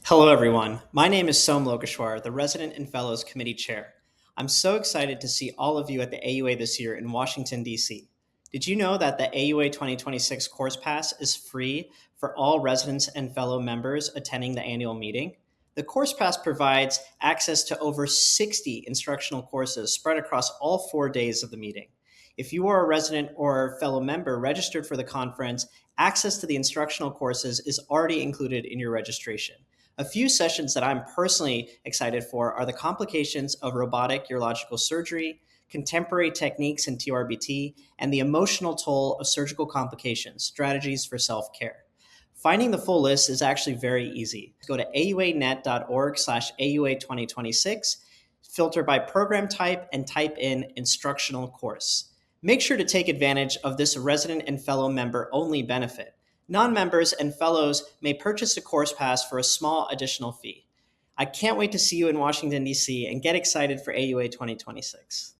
Hello, everyone. My name is Som Lokeshwar, the Resident and Fellows Committee Chair. I'm so excited to see all of you at the AUA this year in Washington, D.C. Did you know that the AUA 2026 Course Pass is free for all residents and fellow members attending the annual meeting? The Course Pass provides access to over 60 instructional courses spread across all 4 days of the meeting. If you are a resident or fellow member registered for the conference, access to the instructional courses is already included in your registration. A few sessions that I'm personally excited for are the complications of robotic urological surgery, contemporary techniques in TURBT, and the emotional toll of surgical complications, strategies for self-care. Finding the full list is actually very easy. Go to auanet.org/AUA2026, filter by program type, and type in instructional course. Make sure to take advantage of this resident and fellow member only benefit. Non-members and fellows may purchase a course pass for a small additional fee. I can't wait to see you in Washington, D.C., and get excited for AUA 2026.